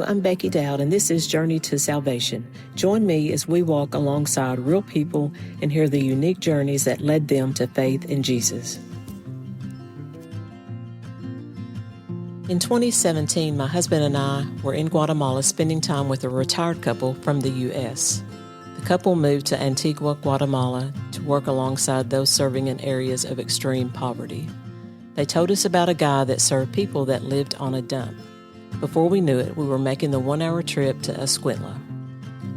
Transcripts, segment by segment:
I'm Becky Dowd, and this is Journey to Salvation. Join me as we walk alongside real people and hear the unique journeys that led them to faith in Jesus. In 2017, my husband and I were in Guatemala spending time with a retired couple from the U.S. The couple moved to Antigua, Guatemala to work alongside those serving in areas of extreme poverty. They told us about a guy that served people that lived on a dump. Before we knew it, we were making the 1-hour trip to Escuintla.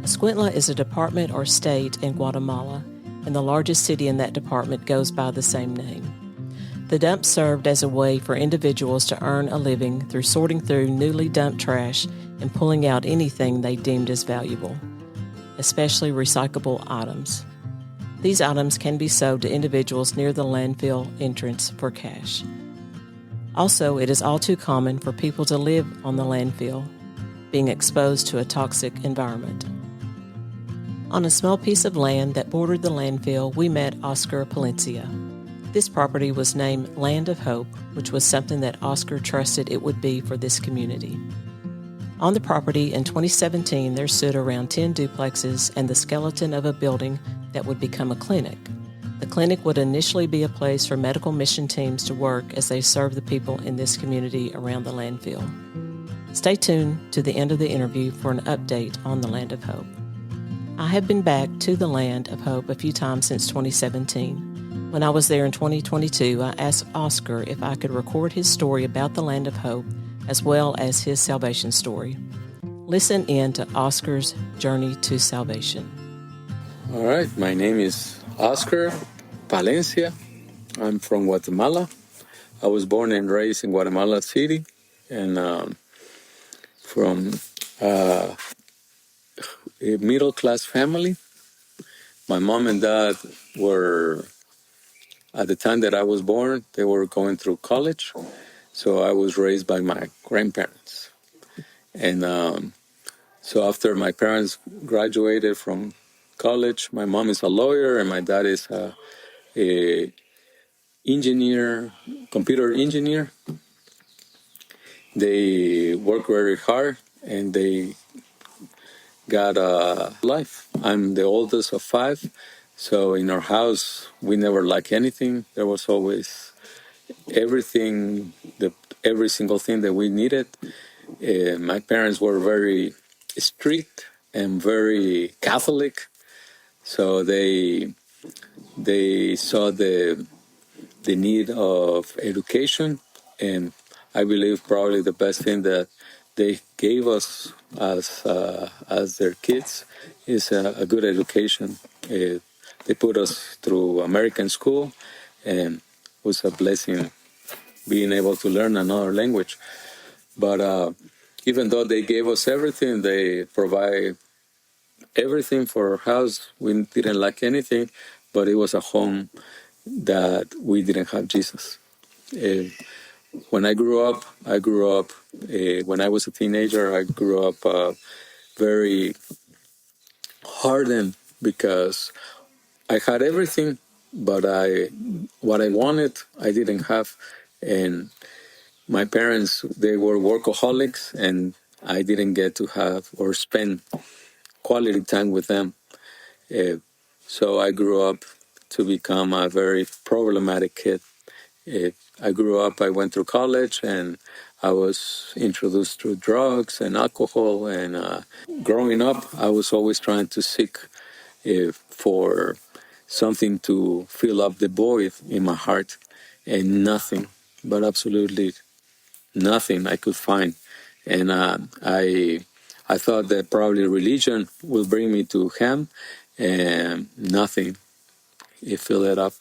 Escuintla is a department or state in Guatemala, and the largest city in that department goes by the same name. The dump served as a way for individuals to earn a living through sorting through newly dumped trash and pulling out anything they deemed as valuable, especially recyclable items. These items can be sold to individuals near the landfill entrance for cash. Also, it is all too common for people to live on the landfill, being exposed to a toxic environment. On a small piece of land that bordered the landfill, we met Oscar Palencia. This property was named Land of Hope, which was something that Oscar trusted it would be for this community. On the property in 2017, there stood around 10 duplexes and the skeleton of a building that would become a clinic. The clinic would initially be a place for medical mission teams to work as they serve the people in this community around the landfill. Stay tuned to the end of the interview for an update on the Land of Hope. I have been back to the Land of Hope a few times since 2017. When I was there in 2022, I asked Oscar if I could record his story about the Land of Hope as well as his salvation story. Listen in to Oscar's journey to salvation. All right, my name is Oscar Palencia. I'm from Guatemala. I was born and raised in Guatemala City, and from a middle-class family. My mom and dad were, at the time that I was born, they were going through college, so I was raised by my grandparents. And so after my parents graduated from college, my mom is a lawyer and my dad is a engineer, computer engineer. They work very hard and they got a life. I'm the oldest of 5, so in our house we never lacked anything. There was always everything, every single thing that we needed. My parents were very strict and very Catholic, so they saw the need of education, and I believe probably the best thing that they gave us as their kids is a good education. They put us through American school, and it was a blessing being able to learn another language. But even though they gave us everything, they provide everything for our house. We didn't lack anything, but it was a home that we didn't have Jesus. When I grew up, when I was a teenager, I grew up very hardened because I had everything, but what I wanted, I didn't have. And my parents, they were workaholics, and I didn't get to have or spend quality time with them. So I grew up to become a very problematic kid. I grew up, I went through college, and I was introduced to drugs and alcohol. And growing up, I was always trying to seek for something to fill up the void in my heart, and nothing, but absolutely nothing I could find. And I thought that probably religion will bring me to Him, and nothing. It filled it up.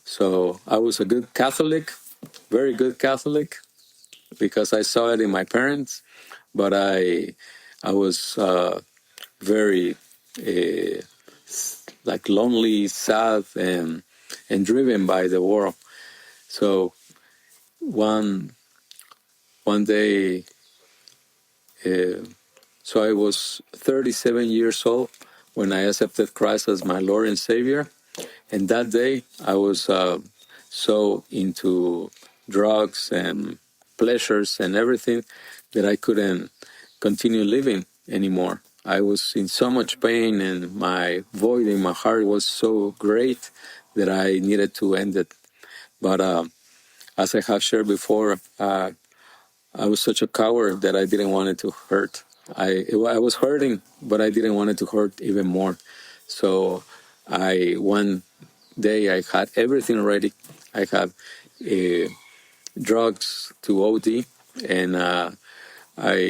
So I was a good Catholic, very good Catholic, because I saw it in my parents. But I was very like lonely, sad, and driven by the world. So one day, so I was 37 years old when I accepted Christ as my Lord and Savior. And that day, I was so into drugs and pleasures and everything that I couldn't continue living anymore. I was in so much pain, and my void in my heart was so great that I needed to end it. But as I have shared before, I was such a coward that I didn't want it to hurt. I was hurting, but I didn't want it to hurt even more. So one day I had everything ready. I had uh, drugs to OD, and I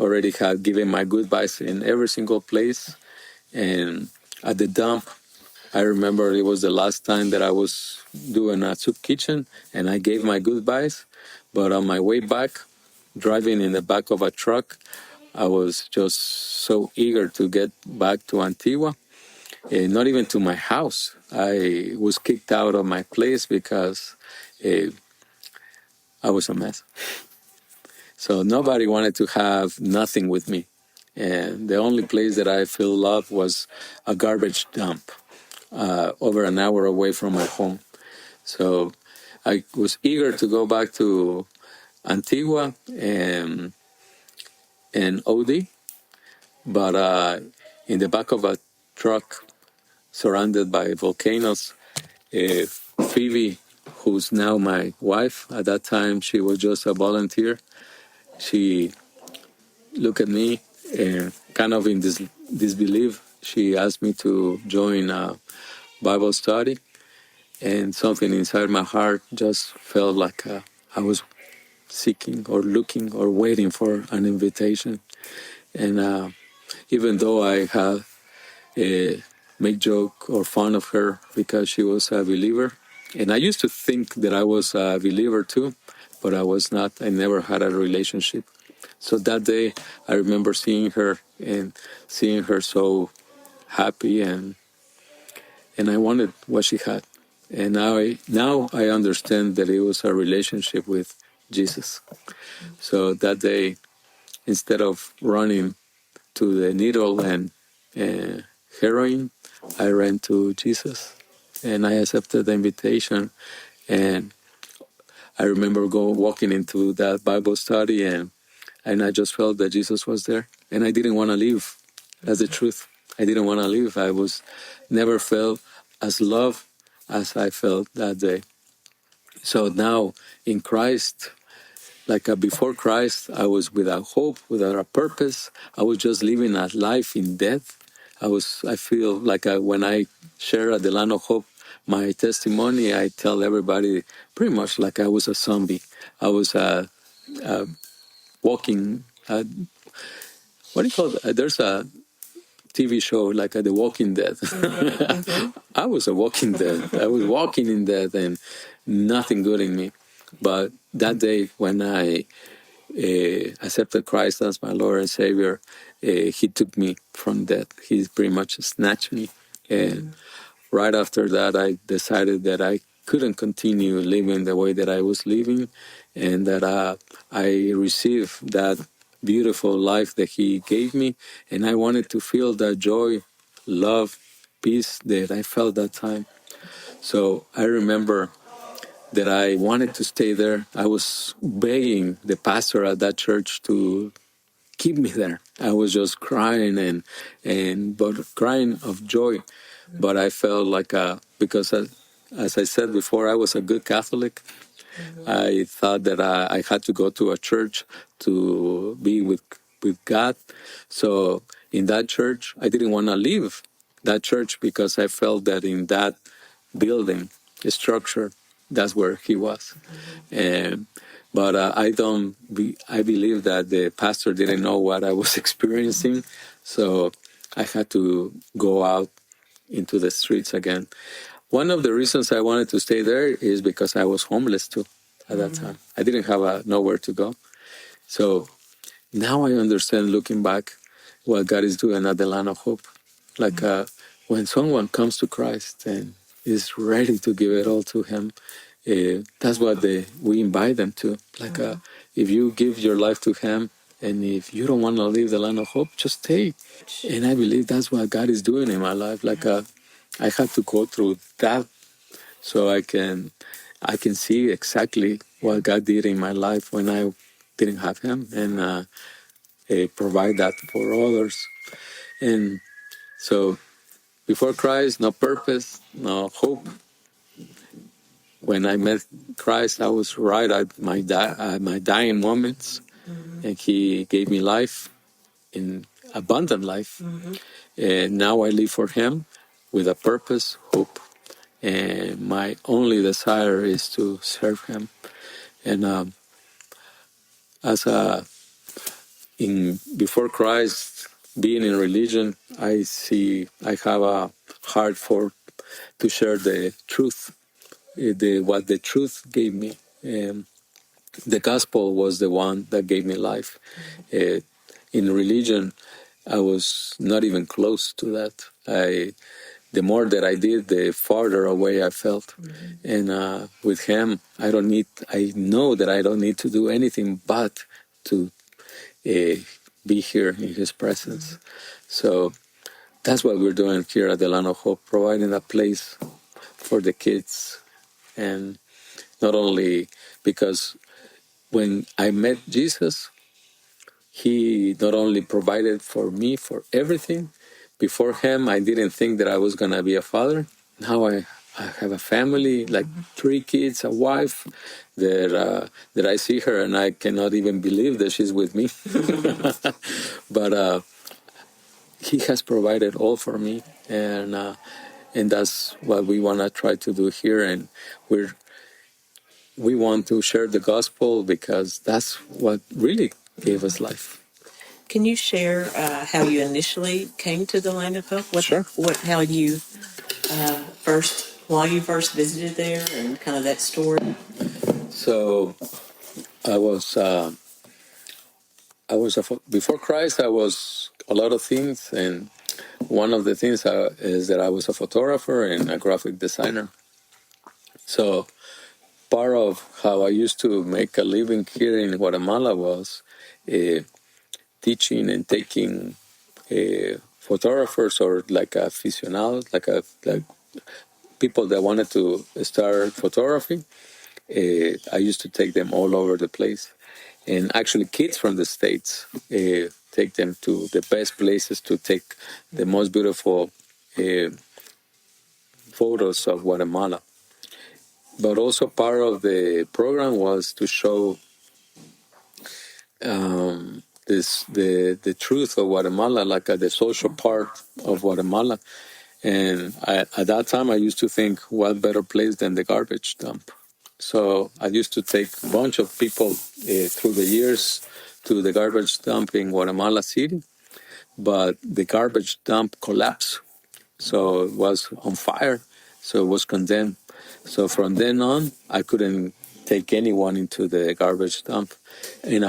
already had given my goodbyes in every single place. And at the dump, I remember it was the last time that I was doing a soup kitchen, and I gave my goodbyes. But on my way back, driving in the back of a truck, I was just so eager to get back to Antigua, not even to my house. I was kicked out of my place because uh, I was a mess. So nobody wanted to have nothing with me. And the only place that I feel love was a garbage dump over an hour away from my home. So I was eager to go back to Antigua and OD, but in the back of a truck surrounded by volcanoes, uh, Phoebe, who's now my wife, at that time she was just a volunteer, she looked at me and kind of in this disbelief, she asked me to join a Bible study, and something inside my heart just felt like I was seeking or looking or waiting for an invitation. And even though I had make joke or fun of her because she was a believer, and I used to think that I was a believer too, but I was not. I never had a relationship. So that day, I remember seeing her and seeing her so happy, and I wanted what she had. And now I understand that it was a relationship with Jesus. So that day, instead of running to the needle and uh, heroin, I ran to Jesus, and I accepted the invitation. And I remember walking into that Bible study, and I just felt that Jesus was there, and I didn't want to leave. That's the truth. I didn't want to leave. I was never felt as loved as I felt that day. So now in Christ, like before Christ, I was without hope, without a purpose. I was just living a life in death. I feel like when I share at the Land of Hope my testimony, I tell everybody pretty much like I was a zombie. I was walking, what do you call it? There's a TV show like The Walking Dead. I was a walking dead. I was walking in death and nothing good in me. But that day when I accepted Christ as my Lord and Savior, He took me from death. He pretty much snatched me. And right after that, I decided that I couldn't continue living the way that I was living, and that I received that beautiful life that He gave me, and I wanted to feel that joy, love, peace that I felt that time. So I remember that I wanted to stay there. I was begging the pastor at that church to keep me there. I was just crying but crying of joy. But I felt like because as I said before, I was a good Catholic. I thought that I had to go to a church to be with God. So in that church, I didn't want to leave that church because I felt that in that building structure, that's where He was. And but I believe that the pastor didn't know what I was experiencing, so I had to go out into the streets again. One of the reasons I wanted to stay there is because I was homeless too at that time. I didn't have nowhere to go. So now I understand, looking back, what God is doing at the Land of Hope. Like when someone comes to Christ and is ready to give it all to Him, that's what we invite them to. Like if you give your life to Him, and if you don't want to leave the Land of Hope, just stay. And I believe that's what God is doing in my life. Like I had to go through that so I can see exactly what God did in my life when I didn't have Him. And provide that for others. And so before Christ, no purpose, no hope. When I met Christ, I was right at my dying moments, and He gave me life, in abundant life. And now I live for Him with a purpose, hope, and my only desire is to serve Him. And as a in before Christ, being in religion, I have a heart for to share the truth, what the truth gave me. The gospel was the one that gave me life. In religion, I was not even close to that. The more that I did, the farther away I felt. And with Him, I know that I don't need to do anything but to uh, be here in His presence. So that's what we're doing here at the Land of Hope, providing a place for the kids. And not only because when I met Jesus, He not only provided for me for everything. Before Him, I didn't think that I was going to be a father. Now I have a family, like 3 kids, a wife, that I see her and I cannot even believe that she's with me. But He has provided all for me, and that's what we want to try to do here. And we want to share the gospel because that's what really gave us life. Can you share how you initially came to the Land of Hope? Sure. How you while you first visited there, and kind of that story. So I was before Christ. I was a lot of things, and one of the things is that I was a photographer and a graphic designer. So part of how I used to make a living here in Guatemala was uh, teaching and taking photographers or like aficionados, like people that wanted to start photography. I used to take them all over the place, and actually kids from the States, take them to the best places to take the most beautiful uh, photos of Guatemala. But also part of the program was to show the truth of Guatemala, like the social part of Guatemala. And at that time, I used to think, what better place than the garbage dump? So I used to take a bunch of people through the years to the garbage dump in Guatemala City, but the garbage dump collapsed. So it was on fire, so it was condemned. So from then on, I couldn't take anyone into the garbage dump. And that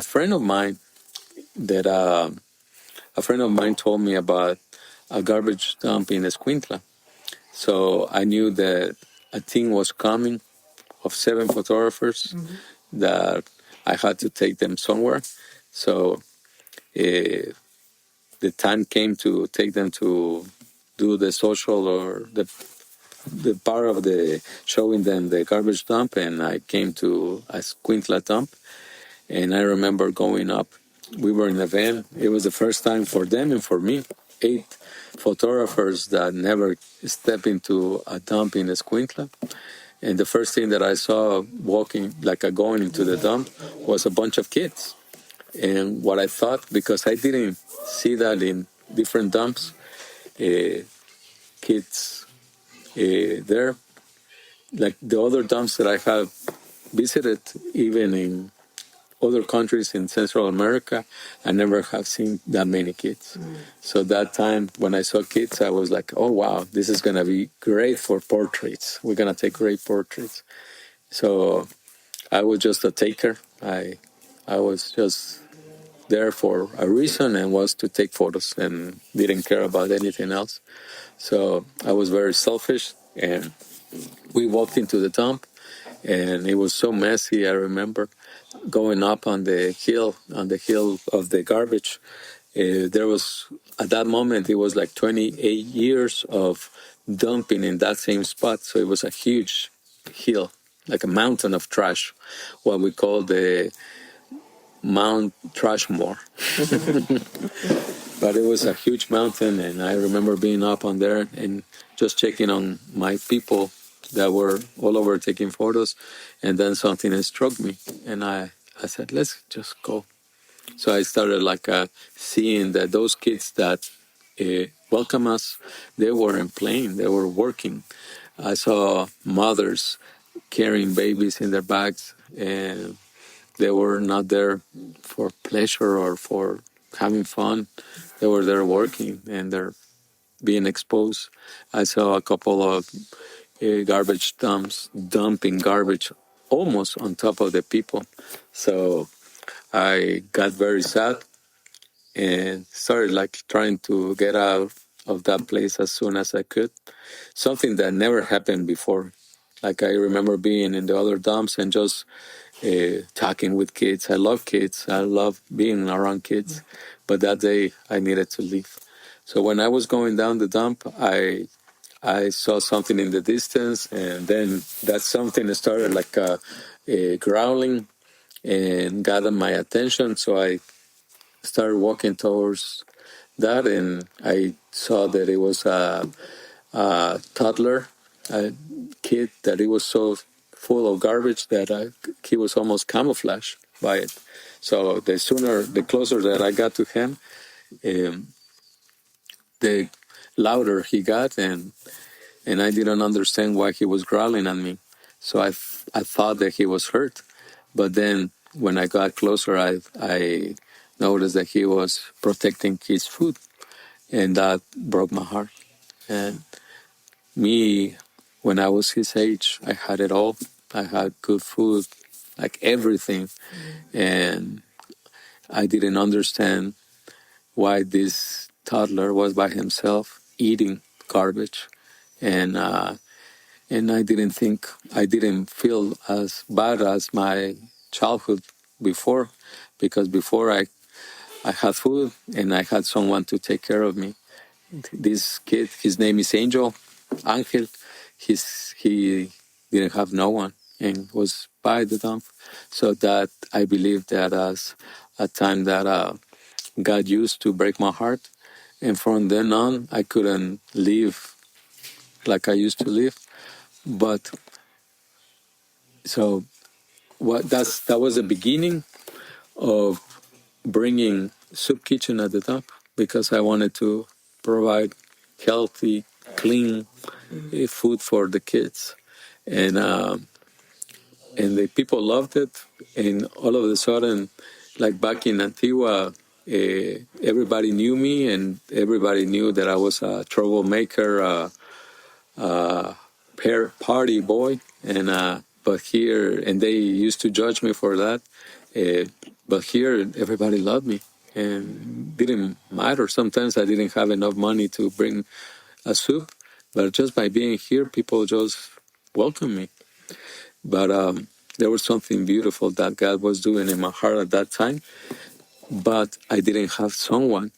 a friend of mine told me about a garbage dump in Escuintla. So I knew that a team was coming of 7 photographers, that I had to take them somewhere. So the time came to take them to do the social or the part of the showing them the garbage dump, and I came to a Escuintla dump, and I remember going up. We were in a van. It was the first time for them and for me. 8 photographers that never step into a dump in Escuintla. And the first thing that I saw walking, going into the dump, was a bunch of kids. And what I thought, because I didn't see that in different dumps, kids there, like the other dumps that I have visited, even in other countries in Central America, I never have seen that many kids. So that time when I saw kids, I was like, oh wow, this is going to be great for portraits. We're going to take great portraits. So I was just a taker. I was just there for a reason, and was to take photos and didn't care about anything else. So I was very selfish, and we walked into the dump, and it was so messy. I remember going up on the hill of the garbage. There was, at that moment, it was like 28 years of dumping in that same spot. So it was a huge hill, like a mountain of trash, what we call the Mount Trashmore. But it was a huge mountain, and I remember being up on there and just checking on my people that were all over taking photos, and then something struck me, and I said, let's just go. So I started seeing that those kids that welcome us, they weren't playing, they were working. I saw mothers carrying babies in their bags, and they were not there for pleasure or for having fun. They were there working, and they're being exposed. I saw a couple of garbage dumps dumping garbage almost on top of the people. So I got very sad and started trying to get out of that place as soon as I could. Something that never happened before. Like I remember being in the other dumps and just talking with kids. I love kids. I love being around kids. But that day I needed to leave. So when I was going down the dump, I saw something in the distance, and then that something started growling and got my attention. So I started walking towards that, and I saw that it was a toddler, a kid, that he was so full of garbage that he was almost camouflaged by it. So the closer that I got to him, um, the louder he got, and I didn't understand why he was growling at me. So I thought that he was hurt, but then when I got closer, I noticed that he was protecting his food, and that broke my heart. And me, when I was his age, I had it all. I had good food, like everything, and I didn't understand why this toddler was by himself eating garbage, and I didn't feel as bad as my childhood before, because before I had food and I had someone to take care of me. This kid, his name is Angel. He didn't have no one and was by the dump. So that I believe that as a time that God used to break my heart, and from then on I couldn't live like I used to live. But so that was the beginning of bringing soup kitchen at the top, because I wanted to provide healthy, clean food for the kids, and the people loved it. And all of a sudden, like back in Antigua, everybody knew me, and everybody knew that I was a troublemaker, party boy, and but here, and they used to judge me for that. Uh, but here, everybody loved me, and didn't matter. Sometimes I didn't have enough money to bring a soup, but just by being here, people just welcome me. But there was something beautiful that God was doing in my heart at that time. But I didn't have someone.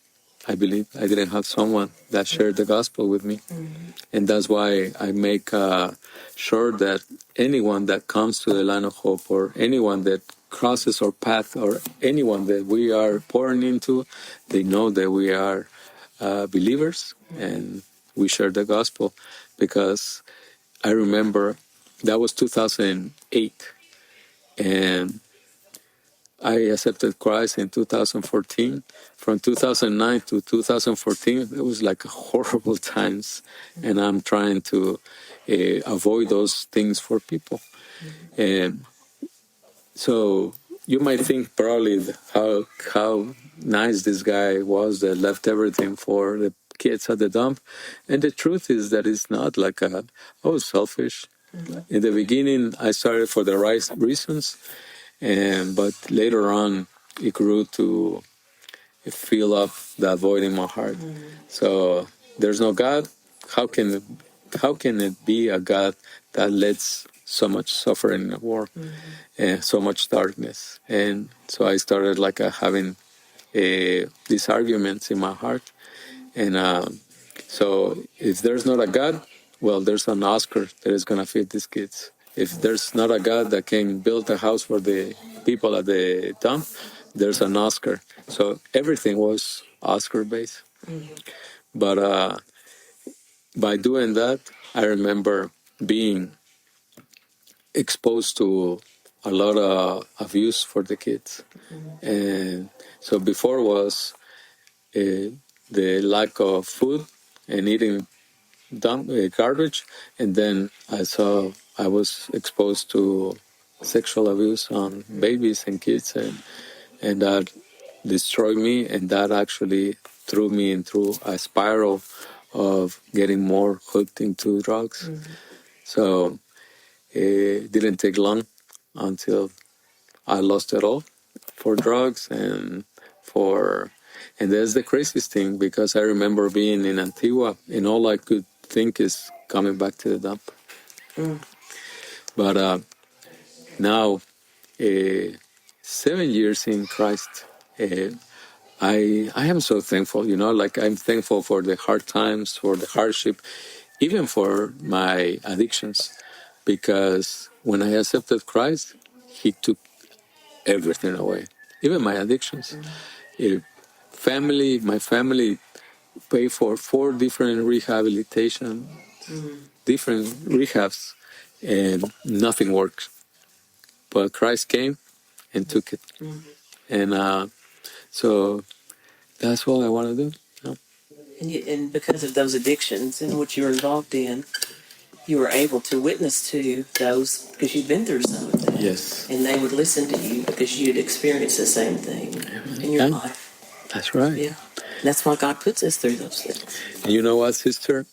I believe I didn't have someone that shared the gospel with me. And that's why I make sure that anyone that comes to the Land of Hope, or anyone that crosses our path, or anyone that we are pouring into, they know that we are believers and we share the gospel. Because I remember that was 2008, and I accepted Christ in 2014. From 2009 to 2014, it was like horrible times, and I'm trying to avoid those things for people. And so you might think probably how nice this guy was that left everything for the kids at the dump, and the truth is that it's not like I was selfish. In the beginning, I started for the right reasons, but later on, it grew to fill up that void in my heart. So there's no God. How can it, how can it be a God that lets so much suffering in the world and so much darkness? And so I started having these arguments in my heart. And so if there's not a God, well, there's an Oscar that is going to feed these kids. If there's not a God that can build a house for the people at the dump, there's an Oscar. So everything was Oscar based. But by doing that, I remember being exposed to a lot of abuse for the kids. And so before was the lack of food and eating garbage. And then I was exposed to sexual abuse on babies and kids. And that destroyed me. And that actually threw me into a spiral of getting more hooked into drugs. So it didn't take long until I lost it all for drugs and that's the craziest thing because I remember being in Antigua and all I could think is coming back to the dump. But now, 7 years in Christ, I am so thankful. Like I'm thankful for the hard times, for the hardship, even for my addictions, because when I accepted Christ, He took everything away, even my addictions. Eh, my family paid for 4 different rehabilitation, different rehabs, and nothing worked. But Christ came and took it, and so that's all I want to do. And because of those addictions and what you're involved in, you were able to witness to those because you'd been through some of that. Yes. And they would listen to you because you'd experienced the same thing in your life. That's right. Yeah. That's why God puts us through those things. And you know what, sister?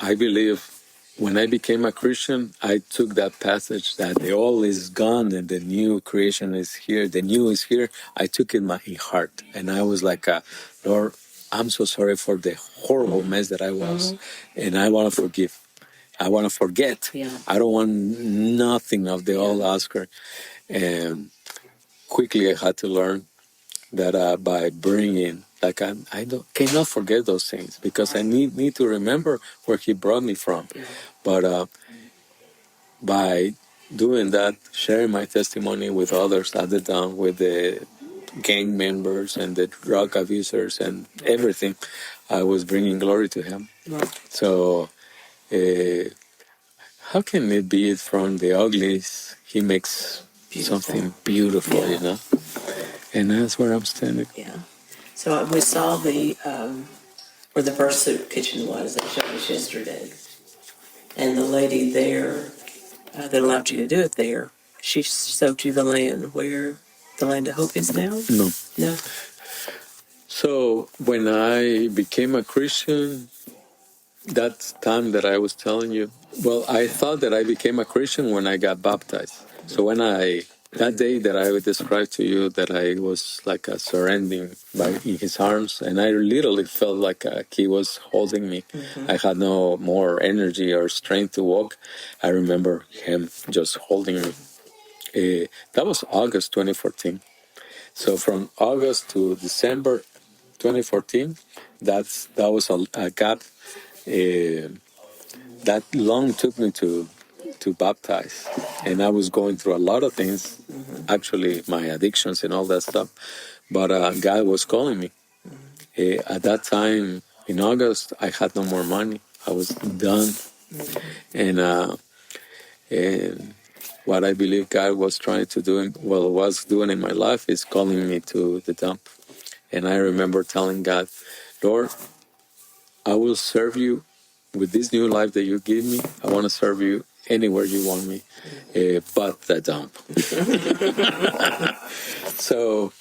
I believe when I became a Christian, I took that passage that the old is gone and the new creation is here, the new is here. I took it in my heart. And I was like, Lord, I'm so sorry for the horrible mess that I was. And I want to forgive. I want to forget. Yeah. I don't want nothing of the old Oscar. And quickly I had to learn that by bringing, like I cannot forget those things because I need to remember where He brought me from. But by doing that, sharing my testimony with others at the town, with the gang members and the drug abusers and everything, I was bringing glory to Him. Right. So how can it be from the uglies He makes something beautiful, And that's where I'm standing. Yeah. So we saw where the first soup kitchen was that showed us yesterday. And the lady there that allowed you to do it there, she showed you the land where the land of hope is now? No. No. So when I became a Christian, that time that I was telling you, well, I thought that I became a Christian when I got baptized. So that day that I would describe to you that I was like surrendering in His arms, and I literally felt like He was holding me. I had no more energy or strength to walk. I remember Him just holding me. That was August 2014. So from August to December 2014, that was a gap. That long took me to baptize, and I was going through a lot of things, actually my addictions and all that stuff. But God was calling me. At that time in August, I had no more money. I was done, and what I believe God was trying to do, was doing in my life, is calling me to the dump. And I remember telling God, Lord, I will serve you with this new life that you give me. I want to serve you anywhere you want me, but the dump. So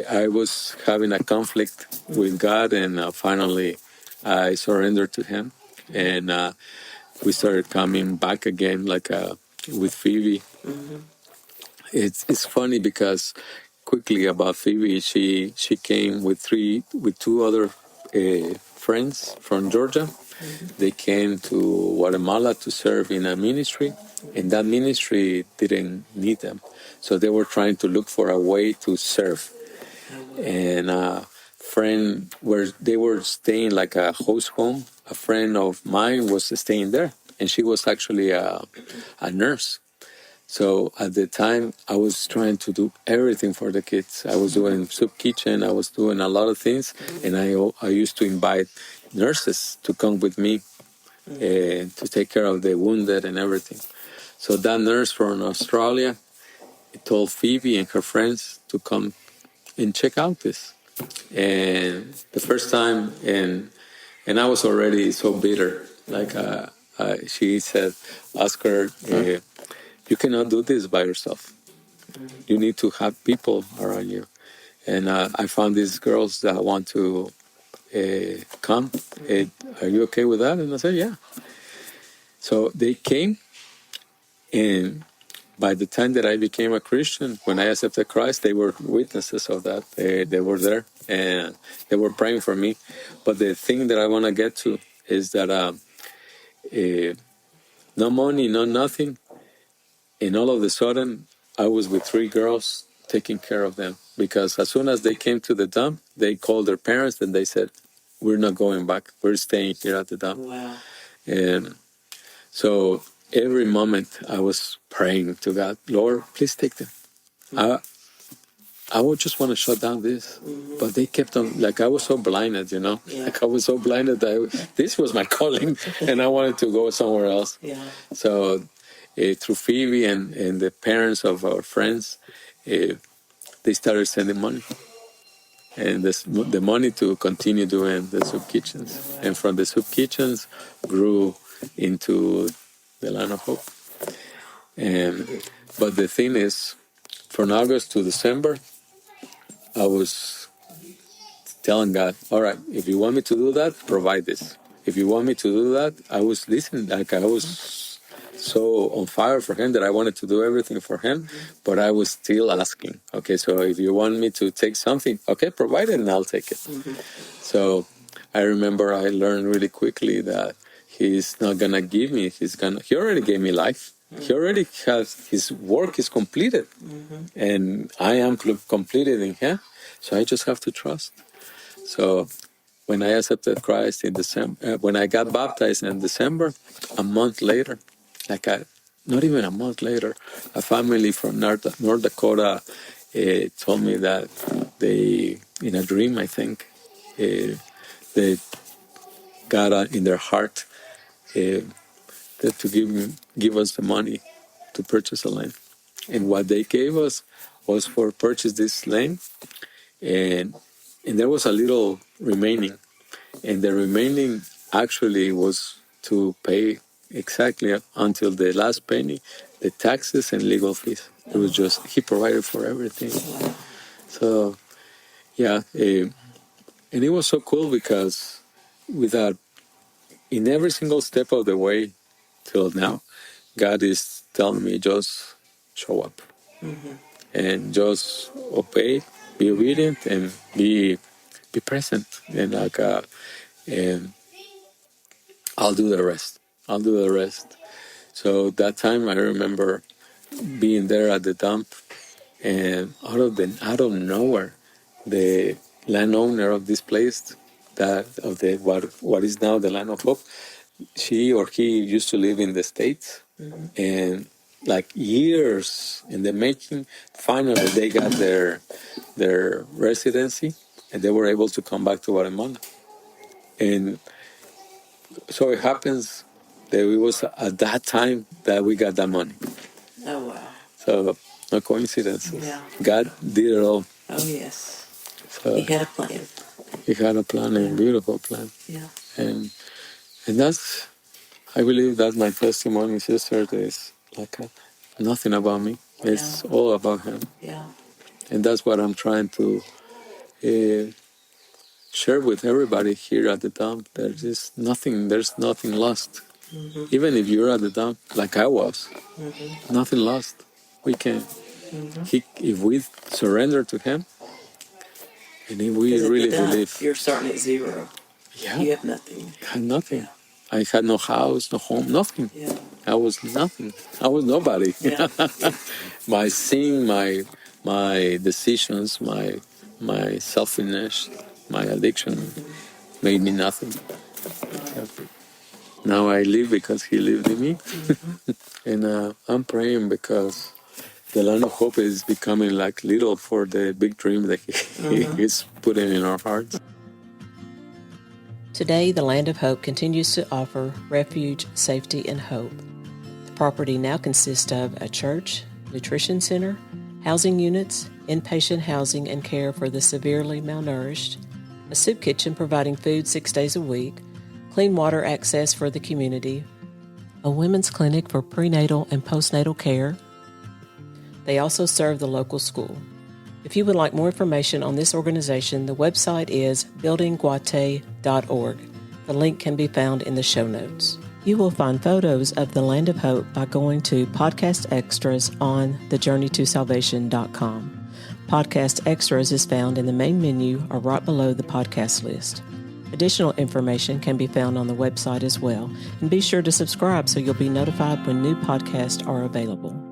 I was having a conflict with God, and finally I surrendered to Him. And we started coming back again, like with Phoebe. It's funny because quickly about Phoebe, she came with two other friends from Georgia. They came to Guatemala to serve in a ministry, and that ministry didn't need them, so they were trying to look for a way to serve. And a friend where they were staying like a host home. A friend of mine was staying there, and she was actually a nurse. So at the time, I was trying to do everything for the kids. I was doing soup kitchen. I was doing a lot of things, and I used to invite nurses to come with me to take care of the wounded and everything. So that nurse from Australia told Phoebe and her friends to come and check out this. And the first time, and I was already so bitter. Like she said, Oscar, you cannot do this by yourself. You need to have people around you. And I found these girls that want to come. Are you okay with that? And I said, yeah. So they came, and by the time that I became a Christian, when I accepted Christ, they were witnesses of that. They were there, and they were praying for me. But the thing that I want to get to is that no money, no nothing. And all of a sudden, I was with three girls taking care of them. Because as soon as they came to the dump, they called their parents and they said, we're not going back. We're staying here at the dump. Wow. And so every moment I was praying to God, Lord, please take them. I would just want to shut down this. But they kept on, like I was so blinded, Yeah. Like I was so blinded that this was my calling and I wanted to go somewhere else. Yeah. So through Phoebe and the parents of our friends, they started sending money. And the money to continue doing the soup kitchens. Oh, wow. And from the soup kitchens grew into the Land of Hope. But the thing is, from August to December, I was telling God, all right, if you want me to do that, provide this. If you want me to do that, I was listening. Like I was so on fire for him that I wanted to do everything for him, but I was still asking. Okay, so if you want me to take something, okay, provide it and I'll take it. So I remember I learned really quickly that he's not gonna give me. He already gave me life. He already has his work is completed, and I am completed in him. So I just have to trust. So when I accepted Christ in December, when I got baptized in December, a month later, not even a month later, a family from North Dakota told me that they, in a dream, I think, they got in their heart that to give us the money to purchase a land. And what they gave us was for purchase this land, and there was a little remaining. And the remaining actually was to pay exactly until the last penny, the taxes and legal fees. It was just, he provided for everything. So, yeah. And it was so cool because without, in every single step of the way till now, God is telling me just show up and just obey, be obedient, and be present. And and I'll do the rest. I'll do the rest. So that time I remember being there at the dump, and out of nowhere, the landowner of this place, what is now the Land of Hope, she or he used to live in the States, and like years in the making, finally they got their residency, and they were able to come back to Guatemala. And so it happens that it was at that time that we got that money. Oh, wow. So no coincidences. Yeah. God did it all. Oh, yes. So He had a plan. he had a plan, a beautiful plan. Yeah. And that's, I believe that's my testimony, sister. Is like nothing about me. It's all about him. Yeah. And that's what I'm trying to share with everybody here at the dump. There's nothing lost. Even if you're at the dump, like I was, nothing lost. We can, if we surrender to him, and if we really believe. You're starting at zero. Yeah. You have nothing. I had nothing. Yeah. I had no house, no home, nothing. Yeah. I was nothing. I was nobody. Yeah. My sin, my decisions, my selfishness, my addiction made me nothing. Yeah. Now I live because He lived in me. And I'm praying because the land of hope is becoming like little for the big dream that He is putting in our hearts. Today, the Land of Hope continues to offer refuge, safety, and hope. The property now consists of a church, nutrition center, housing units, inpatient housing and care for the severely malnourished, a soup kitchen providing food 6 days a week, clean water access for the community, a women's clinic for prenatal and postnatal care. They also serve the local school. If you would like more information on this organization, the website is buildingguate.org. The link can be found in the show notes. You will find photos of the Land of Hope by going to Podcast Extras on thejourneytosalvation.com. Podcast Extras is found in the main menu or right below the podcast list. Additional information can be found on the website as well, and be sure to subscribe so you'll be notified when new podcasts are available.